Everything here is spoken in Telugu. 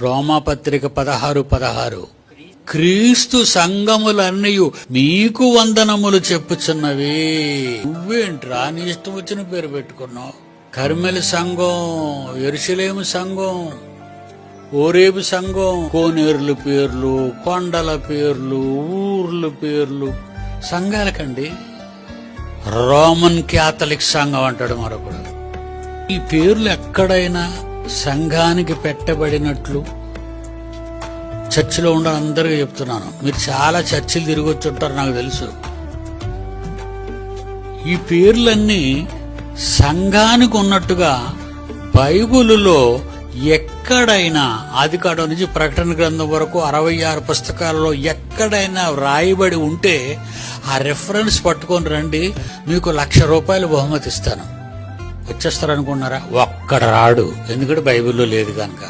రోమాపత్రిక 16:16 క్రీస్తు సంఘములన్నయు మీకు వందనములు చెప్పుచున్నవి. నువ్వేంట్రా నీ ఇష్టం వచ్చిన పేరు పెట్టుకున్నావు? కర్మెలి సంఘం, యెరూషలేము సంఘం, ఓరేబు సంఘం, కోనేరుల పేర్లు, కొండల పేర్లు, ఊర్ల పేర్లు సంఘాలకండి. రోమన్ క్యాథలిక్ సంఘం అంటాడు మరొకడు. ఈ పేర్లు ఎక్కడైనా సంఘానికి పెట్టబడినట్లు చర్చిలో ఉండాలని అందరికీ చెప్తున్నాను. మీరు చాలా చర్చిలు తిరిగి వచ్చి ఉంటారు, నాకు తెలుసు. ఈ పేర్లన్నీ సంఘానికి ఉన్నట్టుగా బైబిలులో ఎక్కడైనా ఆదికాండం నుంచి ప్రకటన గ్రంథం వరకు 66 పుస్తకాలలో ఎక్కడైనా వ్రాయబడి ఉంటే ఆ రెఫరెన్స్ పట్టుకొని రండి, మీకు ₹1,00,000 బహుమతి ఇస్తాను. వచ్చేస్తారనుకున్నారా? ఒక్కడ రాడు, ఎందుకంటే బైబిల్లో లేదు కనుక.